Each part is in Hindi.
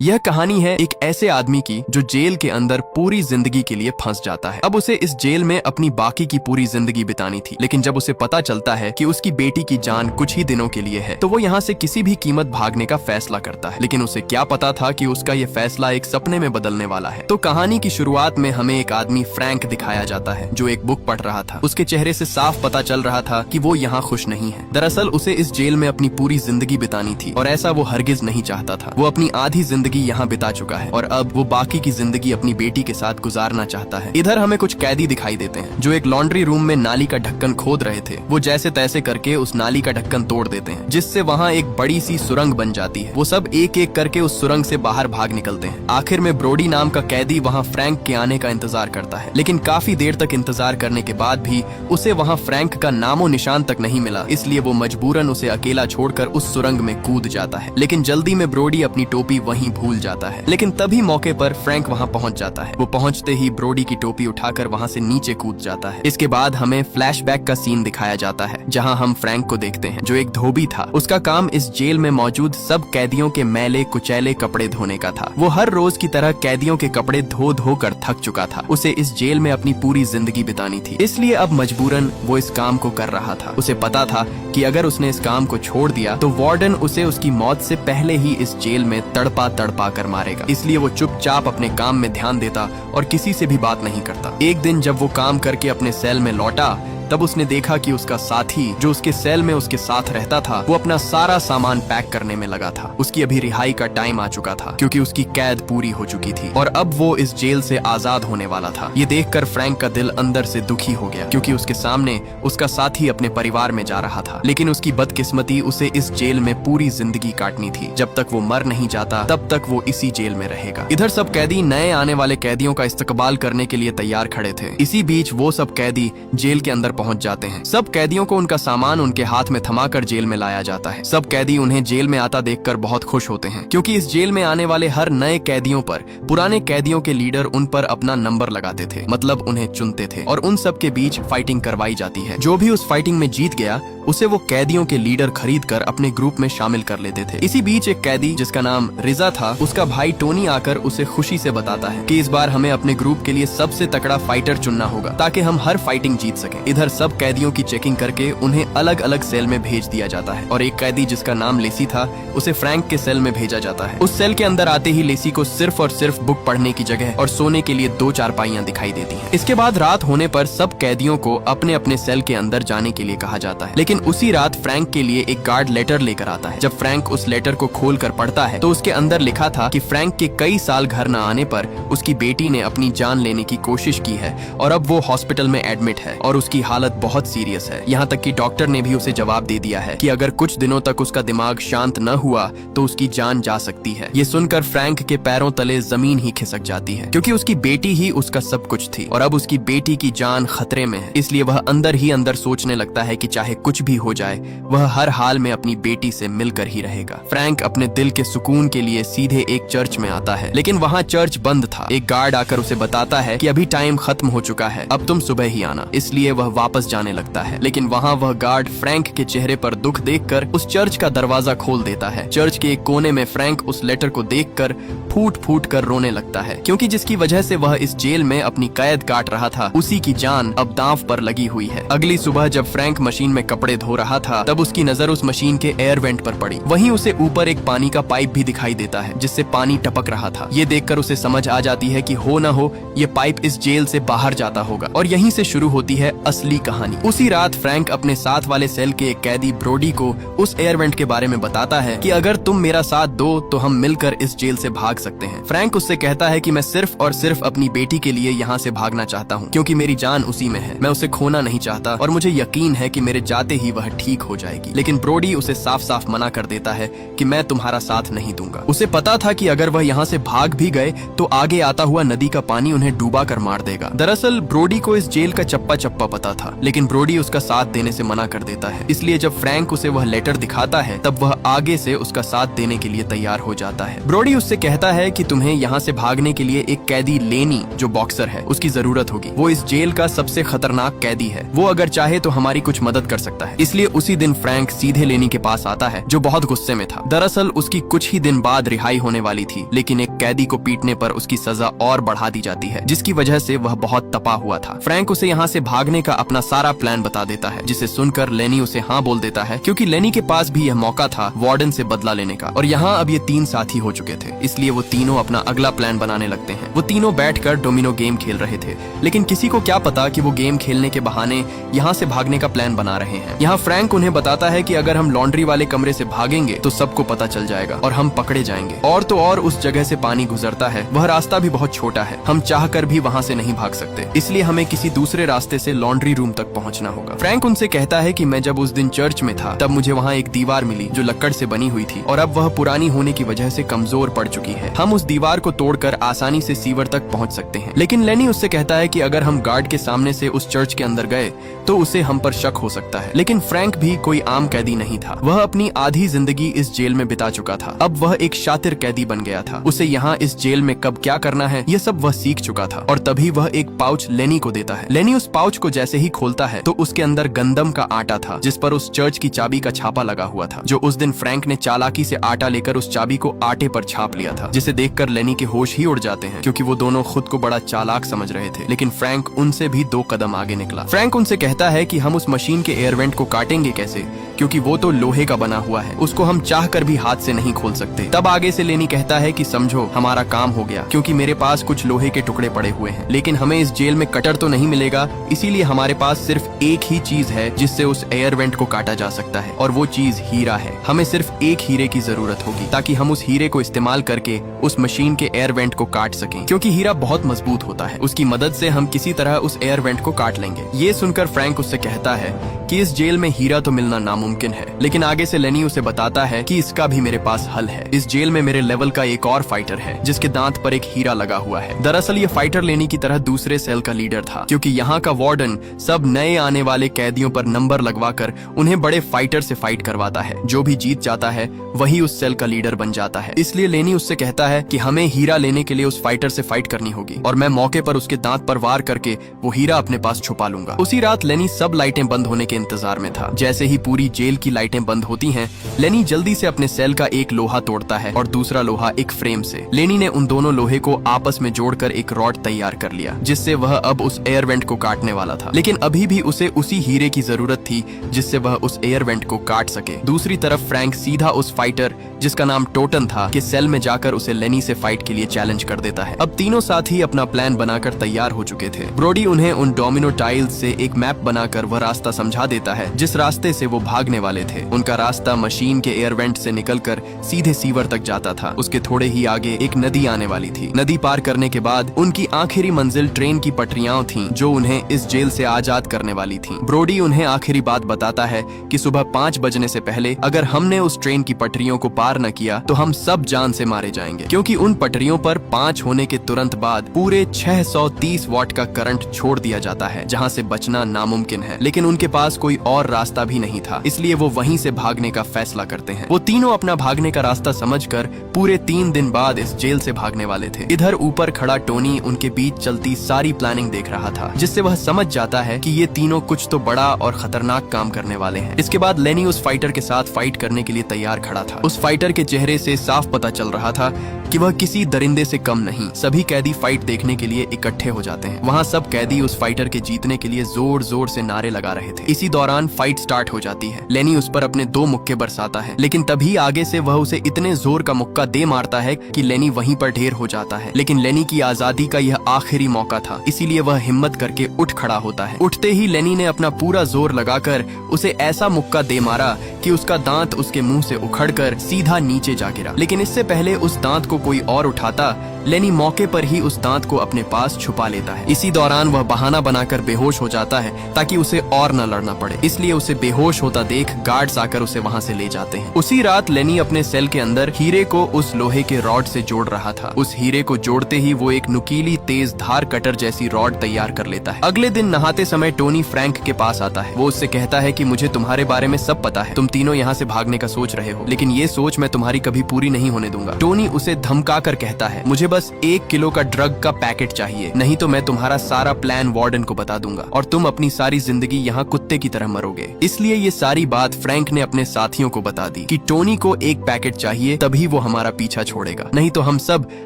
यह कहानी है एक ऐसे आदमी की जो जेल के अंदर पूरी जिंदगी के लिए फंस जाता है। अब उसे इस जेल में अपनी बाकी की पूरी जिंदगी बितानी थी, लेकिन जब उसे पता चलता है कि उसकी बेटी की जान कुछ ही दिनों के लिए है तो वो यहाँ से किसी भी कीमत भागने का फैसला करता है। लेकिन उसे क्या पता था कि उसका ये फैसला एक सपने में बदलने वाला है। तो कहानी की शुरुआत में हमें एक आदमी फ्रैंक दिखाया जाता है जो एक बुक पढ़ रहा था। उसके चेहरे से साफ पता चल रहा था कि वो यहाँ खुश नहीं है। दरअसल उसे इस जेल में अपनी पूरी जिंदगी बितानी थी और ऐसा वो हरगिज नहीं चाहता था। वो अपनी आधी जिंदगी यहाँ बिता चुका है और अब वो बाकी की जिंदगी अपनी बेटी के साथ गुजारना चाहता है। इधर हमें कुछ कैदी दिखाई देते हैं जो एक लॉन्ड्री रूम में नाली का ढक्कन खोद रहे थे। वो जैसे तैसे करके उस नाली का ढक्कन तोड़ देते हैं जिससे वहाँ एक बड़ी सी सुरंग बन जाती है। वो सब एक एक करके उस सुरंग से बाहर भाग निकलते हैं। आखिर में ब्रोडी नाम का कैदी वहाँ फ्रैंक के आने का इंतजार करता है, लेकिन काफी देर तक इंतजार करने के बाद भी उसे वहाँ फ्रैंक का नामो निशान तक नहीं मिला। इसलिए वो मजबूरन उसे अकेला छोड़कर उस सुरंग में कूद जाता है। लेकिन जल्दी में ब्रोडी अपनी टोपी वहीं भूल जाता है। लेकिन तभी मौके पर फ्रैंक वहाँ पहुँच जाता है। वो पहुँचते ही ब्रोडी की टोपी उठाकर वहाँ से नीचे कूद जाता है। इसके बाद हमें फ्लैशबैक का सीन दिखाया जाता है जहाँ हम फ्रैंक को देखते हैं जो एक धोबी था। उसका काम इस जेल में मौजूद सब कैदियों के मैले कुचैले कपड़े धोने का था। वो हर रोज की तरह कैदियों के कपड़े धो धो कर थक चुका था। उसे इस जेल में अपनी पूरी जिंदगी बितानी थी, इसलिए अब मजबूरन वो इस काम को कर रहा था। उसे पता था कि अगर उसने इस काम को छोड़ दिया तो वार्डन उसे उसकी मौत से पहले ही इस जेल में तड़पा तड़पा कर मारेगा। इसलिए वो चुपचाप अपने काम में ध्यान देता और किसी से भी बात नहीं करता। एक दिन जब वो काम करके अपने सेल में लौटा तब उसने देखा कि उसका साथी जो उसके सेल में उसके साथ रहता था वो अपना सारा सामान पैक करने में लगा था। उसकी अभी रिहाई का टाइम आ चुका था क्योंकि उसकी कैद पूरी हो चुकी थी और अब वो इस जेल से आजाद होने वाला था। ये देखकर फ्रैंक का दिल अंदर से दुखी हो गया क्योंकि उसके सामने उसका साथी अपने परिवार में जा रहा था। लेकिन उसकी बदकिस्मती उसे इस जेल में पूरी जिंदगी काटनी थी। जब तक वो मर नहीं जाता तब तक वो इसी जेल में रहेगा। इधर सब कैदी नए आने वाले कैदियों का इस्तकबाल करने के लिए तैयार खड़े थे। इसी बीच वो सब कैदी जेल के अंदर पहुंच जाते हैं। सब कैदियों को उनका सामान उनके हाथ में थमाकर जेल में लाया जाता है। सब कैदी उन्हें जेल में आता देखकर बहुत खुश होते हैं क्योंकि इस जेल में आने वाले हर नए कैदियों पर पुराने कैदियों के लीडर उन पर अपना नंबर लगाते थे, मतलब उन्हें चुनते थे और उन सब के बीच फाइटिंग करवाई जाती है। जो भी उस फाइटिंग में जीत गया उसे वो कैदियों के लीडर खरीद कर अपने ग्रुप में शामिल कर लेते थे। इसी बीच एक कैदी जिसका नाम रिजा था, उसका भाई टोनी आकर उसे खुशी से बताता है कि इस बार हमें अपने ग्रुप के लिए सबसे तगड़ा फाइटर चुनना होगा ताकि हम हर फाइटिंग जीत सकें। इधर सब कैदियों की चेकिंग करके उन्हें अलग अलग सेल में भेज दिया जाता है और एक कैदी जिसका नाम लेसी था उसे फ्रैंक के सेल में भेजा जाता है। उस सेल के अंदर आते ही लेसी को सिर्फ और सिर्फ बुक पढ़ने की जगह और सोने के लिए 2 चारपाइयां दिखाई देती हैं। इसके बाद रात होने पर सब कैदियों को अपने अपने सेल के अंदर जाने के लिए कहा जाता है। लेकिन उसी रात फ्रैंक के लिए एक गार्ड लेटर लेकर आता है। जब फ्रैंक उस लेटर को खोल कर पढ़ता है तो उसके अंदर लिखा था कि फ्रैंक के कई साल घर न आने पर उसकी बेटी ने अपनी जान लेने की कोशिश की है और अब वो हॉस्पिटल में एडमिट है और उसकी हालत बहुत सीरियस है। यहाँ तक कि डॉक्टर ने भी उसे जवाब दे दिया है कि अगर कुछ दिनों तक उसका दिमाग शांत न हुआ तो उसकी जान जा सकती है। ये सुनकर फ्रैंक के पैरों तले जमीन ही खिसक जाती है क्योंकि उसकी बेटी ही उसका सब कुछ थी और अब उसकी बेटी की जान खतरे में है। इसलिए वह अंदर ही अंदर सोचने लगता है कि चाहे कुछ भी हो जाए वह हर हाल में अपनी बेटी से मिलकर ही रहेगा। फ्रैंक अपने दिल के सुकून के लिए सीधे एक चर्च में आता है, लेकिन वहाँ चर्च बंद था। एक गार्ड आकर उसे बताता है कि अभी टाइम खत्म हो चुका है, अब तुम सुबह ही आना। इसलिए वह वापस जाने लगता है, लेकिन वहाँ वह गार्ड फ्रैंक के चेहरे पर दुख देखकर उस चर्च का दरवाजा खोल देता है। चर्च के एक कोने में फ्रैंक उस लेटर को देखकर फूट फूट कर रोने लगता है क्योंकि जिसकी वजह से वह इस जेल में अपनी कैद काट रहा था उसी की जान अब दांव पर लगी हुई है। अगली सुबह जब फ्रैंक मशीन में कपड़े धो रहा था तब उसकी नजर उस मशीन के एयर वेंट पर पड़ी। वहीं उसे ऊपर एक पानी का पाइप भी दिखाई देता है जिससे पानी टपक रहा था। ये देखकर उसे समझ आ जाती है कि हो न हो ये पाइप इस जेल से बाहर जाता होगा और यहीं से शुरू होती है असली कहानी। उसी रात फ्रैंक अपने साथ वाले सेल के एक कैदी ब्रोडी को उस एयर वेंट के बारे में बताता है कि अगर तुम मेरा साथ दो तो हम मिलकर इस जेल से भाग सकते हैं। फ्रैंक उससे कहता है कि मैं सिर्फ और सिर्फ अपनी बेटी के लिए यहाँ से भागना चाहता हूँ क्योंकि मेरी जान उसी में है। मैं उसे खोना नहीं चाहता और मुझे यकीन है कि मेरे जाते ही वह ठीक हो जाएगी। लेकिन ब्रोडी उसे साफ साफ मना कर देता है कि मैं तुम्हारा साथ नहीं दूंगा। उसे पता था कि अगर वह यहाँ से भाग भी गए तो आगे आता हुआ नदी का पानी उन्हें डूबा कर मार देगा। दरअसल ब्रोडी को इस जेल का चप्पा चप्पा पता था, लेकिन ब्रोडी उसका साथ देने से मना कर देता है। इसलिए जब फ्रैंक उसे वह लेटर दिखाता है तब वह आगे से उसका साथ देने के लिए तैयार हो जाता है। ब्रोडी उससे कहता है कि तुम्हें यहाँ से भागने के लिए एक कैदी लेनी जो बॉक्सर है उसकी जरूरत होगी। वो इस जेल का सबसे खतरनाक कैदी है, वो अगर चाहे तो हमारी कुछ मदद कर सकता है। इसलिए उसी दिन फ्रैंक सीधे लेनी के पास आता है जो बहुत गुस्से में था। दरअसल उसकी कुछ ही दिन बाद रिहाई होने वाली थी, लेकिन एक कैदी को पीटने पर उसकी सजा और बढ़ा दी जाती है, जिसकी वजह से वह बहुत तपा हुआ था। फ्रैंक उसे यहाँ से भागने का अपना सारा प्लान बता देता है, जिसे सुनकर लेनी उसे हाँ बोल देता है, क्योंकि लेनी के पास भी यह मौका था वार्डन से बदला लेने का। और यहाँ अब ये 3 साथी हो चुके थे, इसलिए वो तीनों अपना अगला प्लान बनाने लगते हैं। वो तीनों बैठकर डोमिनो गेम खेल रहे थे, लेकिन किसी को क्या पता कि वो गेम खेलने के बहाने यहाँ से भागने का प्लान बना रहे हैं। यहाँ फ्रैंक उन्हें बताता है कि अगर हम लॉन्ड्री वाले कमरे से भागेंगे तो सबको पता चल जाएगा और हम पकड़े जाएंगे। और तो और उस जगह से पानी गुजरता है, वह रास्ता भी बहुत छोटा है, हम चाहकर भी वहाँ से नहीं भाग सकते, इसलिए हमें किसी दूसरे रास्ते से लॉन्ड्री रूम तक पहुँचना होगा। फ्रैंक उनसे कहता है कि मैं जब उस दिन चर्च में था तब मुझे वहाँ एक दीवार मिली जो लक्कड़ से बनी हुई थी और अब वह पुरानी होने की वजह से कमजोर पड़ चुकी है। हम उस दीवार को तोड़कर आसानी से सीवर तक पहुँच सकते हैं। लेकिन लेनी उससे कहता है कि अगर हम गार्ड के सामने से उस चर्च के अंदर गए तो उसे हम पर शक हो सकता है। लेकिन फ्रैंक भी कोई आम कैदी नहीं था, वह अपनी आधी जिंदगी इस जेल में बिता चुका था। अब वह एक शातिर कैदी बन गया था। उसे यहाँ इस जेल में कब क्या करना है ये सब वह सीख चुका था। और तभी वह एक पाउच लेनी को देता है। लेनी उस पाउच को जैसे ही खोलता है तो उसके अंदर गंदम का आटा था, जिस पर उस चर्च की चाबी का छापा लगा हुआ था, जो उस दिन फ्रैंक ने चालाकी से आटा लेकर उस चाबी को आटे पर छाप लिया था, जिसे देखकर लेनी के होश ही उड़ जाते हैं, क्योंकि वो दोनों खुद को बड़ा चालाक समझ रहे थे। लेकिन फ्रैंक उनसे भी 2 कदम आगे निकला। फ्रैंक उनसे कहता है कि हम उस मशीन के एयर वेंट को काटेंगे कैसे, क्योंकि वो तो लोहे का बना हुआ है, उसको हम चाह कर भी हाथ से नहीं खोल सकते। तब आगे से लेनी कहता है कि समझो हमारा काम हो गया, क्योंकि मेरे पास कुछ लोहे के टुकड़े पड़े हुए हैं, लेकिन हमें इस जेल में कटर तो नहीं मिलेगा, इसीलिए हमारे पास सिर्फ एक ही चीज है जिससे उस एयर वेंट को काटा जा सकता है, और वो चीज हीरा है। हमें सिर्फ एक हीरे की जरूरत होगी ताकि हम उस हीरे को इस्तेमाल करके उस मशीन के एयर वेंट को काट सकें, क्योंकि हीरा बहुत मजबूत होता है। उसकी मदद से हम किसी तरह उस एयर वेंट को काट लेंगे। ये सुनकर फ्रैंक उससे कहता है कि इस जेल में हीरा तो मिलना नामुमकिन है, लेकिन आगे से लेनी उसे बताता है कि इसका भी मेरे पास हल है। इस जेल में मेरे लेवल का एक और फाइटर है जिसके दांत पर एक हीरा लगा हुआ है। दरअसल ये फाइटर लेनी की तरह दूसरे सेल का लीडर था, क्योंकि यहाँ का वार्डन सब नए आने वाले कैदियों पर नंबर लगवाकर उन्हें बड़े फाइटर से फाइट करवाता है। जो भी जीत जाता है वही उस सेल का लीडर बन जाता है। इसलिए लेनी उससे कहता है कि हमें हीरा लेने के लिए उस फाइटर से फाइट करनी होगी, और मैं मौके पर उसके दांत पर वार करके वो हीरा अपने पास छुपा लूंगा। उसी रात लेनी सब लाइटें बंद होने के इंतजार में था। जैसे ही पूरी जेल की लाइटें बंद होती हैं, लेनी जल्दी से अपने सेल का एक लोहा तोड़ता है और दूसरा लोहा एक फ्रेम से। लेनी ने उन दोनों लोहे को आपस में जोड़कर एक रॉड तैयार कर लिया, जिससे वह अब उस एयर वेंट को काटने वाला था। लेकिन अभी भी उसे उसी हीरे की जरूरत थी जिससे वह उस एयर वेंट को काट सके। दूसरी तरफ फ्रैंक सीधा उस फाइटर जिसका नाम टोटन था के सेल में जाकर उसे लेनी से फाइट के लिए चैलेंज कर देता है। अब तीनों साथी अपना प्लान बनाकर तैयार हो चुके थे। ब्रोडी उन्हें उन डोमिनो टाइल्स से एक मैप बनाकर वह रास्ता समझा देता है जिस रास्ते से वो भागने वाले थे। उनका रास्ता मशीन के एयर वेंट से निकलकर सीधे सीवर तक जाता था। उसके थोड़े ही आगे एक नदी आने वाली थी। नदी पार करने के बाद उनकी आखिरी मंजिल ट्रेन की पटरियां थीं, जो उन्हें इस जेल से आजाद करने वाली थीं। ब्रोडी उन्हें आखिरी बात बताता है कि सुबह 5 बजने से पहले अगर हमने उस ट्रेन की पटरियों को पार न किया तो हम सब जान से मारे जाएंगे, क्योंकि उन पटरियों पर 5 होने के तुरंत बाद पूरे 630 वाट का करंट छोड़ दिया जाता है, जहां से बचना नामुमकिन है। लेकिन उनके पास कोई और रास्ता भी नहीं था, इसलिए वो वहीं से भागने का फैसला करते हैं। वो तीनों अपना भागने का रास्ता समझकर पूरे 3 दिन बाद इस जेल से भागने वाले थे। इधर ऊपर खड़ा टोनी उनके बीच चलती सारी प्लानिंग देख रहा था, जिससे वह समझ जाता है कि ये तीनों कुछ तो बड़ा और खतरनाक काम करने वाले हैं। इसके बाद लेनी उस फाइटर के साथ फाइट करने के लिए तैयार खड़ा था। उस फाइटर के चेहरे से साफ पता चल रहा था कि वह किसी दरिंदे से कम नहीं। सभी कैदी फाइट देखने के लिए इकट्ठे हो जाते हैं। वहाँ सब कैदी उस फाइटर के जीतने के लिए जोर जोर से नारे लगा रहे थे। इसी दौरान फाइट स्टार्ट हो जाती है। लेनी उस पर अपने 2 मुक्के बरसाता है, लेकिन तभी आगे से वह उसे इतने जोर का मुक्का दे मारता है कि लेनी वहीं पर ढेर हो जाता है। लेकिन लेनी की आजादी का यह आखिरी मौका था, इसीलिए वह हिम्मत करके उठ खड़ा होता है। उठते ही लेनी ने अपना पूरा जोर लगाकर उसे ऐसा मुक्का दे मारा कि उसका दांत उसके मुंह से उखड़कर सीधा नीचे जा गिरा। लेकिन इससे पहले उस दांत को कोई और उठाता, लेनी मौके पर ही उस दांत को अपने पास छुपा लेता है। इसी दौरान वह बहाना बनाकर बेहोश हो जाता है ताकि उसे और न लड़ना करना पड़े, इसलिए उसे बेहोश होता देख गार्ड्स आकर उसे वहाँ से ले जाते हैं। उसी रात लेनी अपने सेल के अंदर हीरे को उस लोहे के रॉड से जोड़ रहा था। उस हीरे को जोड़ते ही वो एक नुकीली तेज धार कटर जैसी रॉड तैयार कर लेता है। अगले दिन नहाते समय टोनी फ्रैंक के पास आता है। वो उससे कहता है कि मुझे तुम्हारे बारे में सब पता है, तुम तीनों यहाँ से भागने का सोच रहे हो, लेकिन ये सोच मैं तुम्हारी कभी पूरी नहीं होने दूंगा। टोनी उसे धमका कर कहता है, मुझे बस 1 किलो का ड्रग का पैकेट चाहिए, नहीं तो मैं तुम्हारा सारा प्लान वार्डन को बता दूंगा और तुम अपनी सारी जिंदगी यहाँ कुत्ते की तरह मरोगे। इसलिए ये सारी बात फ्रैंक ने अपने साथियों को बता दी कि टोनी को एक पैकेट चाहिए, तभी वो हमारा पीछा छोड़ेगा, नहीं तो हम सब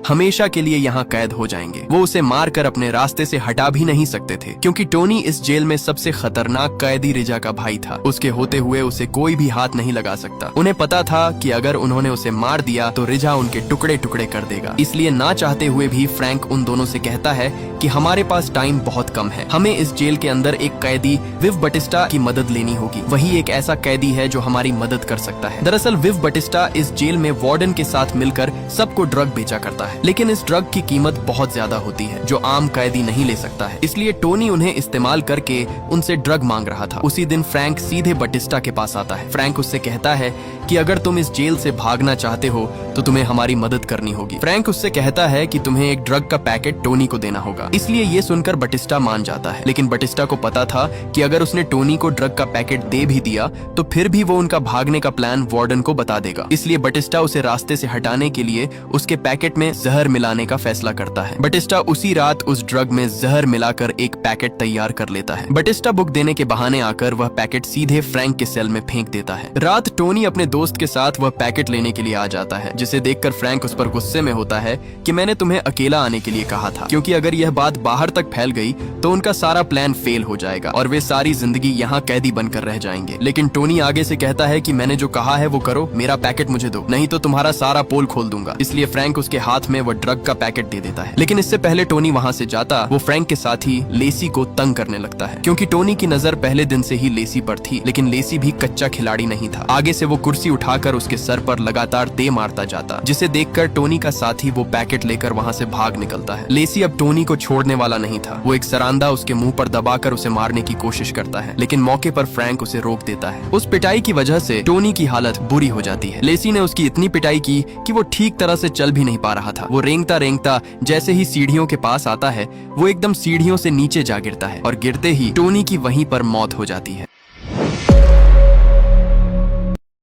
हमेशा के लिए यहाँ कैद हो जाएंगे। वो उसे मारकर अपने रास्ते से हटा भी नहीं सकते थे, क्योंकि टोनी इस जेल में सबसे खतरनाक कैदी रिजा का भाई था। उसके होते हुए उसे कोई भी हाथ नहीं लगा सकता। उन्हें पता था कि अगर उन्होंने उसे मार दिया तो रिजा उनके टुकड़े टुकड़े कर देगा। इसलिए ना चाहते हुए भी फ्रैंक उन दोनों से कहता है कि हमारे पास टाइम बहुत कम है, हमें इस जेल के अंदर एक कैदी विव बटिस्टा की मदद लेनी होगी। वही एक ऐसा कैदी है जो हमारी मदद कर सकता है। दरअसल विव बटिस्टा इस जेल में वार्डन के साथ मिलकर सबको ड्रग बेचा करता है, लेकिन इस ड्रग की कीमत बहुत ज्यादा होती है जो आम कैदी नहीं ले सकता है। इसलिए टोनी उन्हें इस्तेमाल करके उनसे ड्रग मांग रहा था। उसी दिन फ्रैंक सीधे बटिस्टा के पास आता है। फ्रैंक उससे कहता है कि अगर तुम इस जेल से भागना चाहते हो तो तुम्हें हमारी मदद करनी होगी। फ्रैंक उससे कहता है कि तुम्हें एक ड्रग का पैकेट टोनी को देना होगा। इसलिए ये सुनकर बटिस्टा मान जाता है, लेकिन बटिस्टा को पता था कि अगर उसने टोनी को ड्रग का पैकेट दे भी दिया तो फिर भी वो उनका भागने का प्लान वार्डन को बता देगा। इसलिए बटिस्टा उसे रास्ते से हटाने के लिए उसके पैकेट में जहर मिलाने का फैसला करता है। बटिस्टा उसी रात उस ड्रग में जहर मिलाकर एक पैकेट तैयार कर लेता है। बटिस्टा बुक देने के बहाने आकर वह पैकेट सीधे फ्रैंक के सेल में फेंक देता है। रात टोनी अपने दोस्त के साथ वह पैकेट लेने के लिए आ जाता है, जिसे देखकर फ्रैंक उस पर गुस्से में होता है कि मैंने तुम्हें अकेला आने के लिए कहा था, क्योंकि अगर यह बात बाहर तक फैल गई तो उनका सारा प्लान फेल हो जाएगा और वे सारी जिंदगी यहाँ कैदी बनकर रह जाएंगे। लेकिन टोनी आगे से कहता है कि मैंने जो कहा है वो करो, मेरा पैकेट मुझे दो, नहीं तो तुम्हारा सारा पोल खोल दूंगा। इसलिए फ्रैंक उसके हाथ में वो ड्रग का पैकेट दे देता है। लेकिन इससे पहले टोनी वहाँ से जाता, वो फ्रैंक के साथ ही लेसी को तंग करने लगता है, क्योंकि टोनी की नजर पहले दिन से ही लेसी पर थी। लेकिन लेसी भी कच्चा खिलाड़ी नहीं था। आगे से वो कुर्सी उठाकर उसके सर पर लगातार दे मारता जाता, जिसे देखकर टोनी का साथी वो पैकेट लेकर वहाँ से भाग निकलता है। लेसी अब टोनी को छोड़ने वाला नहीं था। वो एक सरांदा उसके मुंह पर दबाकर उसे मारने की कोशिश करता है, लेकिन मौके पर फ्रैंक उसे रोक देता है। उस पिटाई की वजह से टोनी की हालत बुरी हो जाती है। लेसी ने उसकी इतनी पिटाई की कि वो ठीक तरह से चल भी नहीं पा रहा था। वो रेंगता रेंगता जैसे ही सीढ़ियों के पास आता है, वो एकदम सीढ़ियों से नीचे जा गिरता है और गिरते ही टोनी की वहीं पर मौत हो जाती है।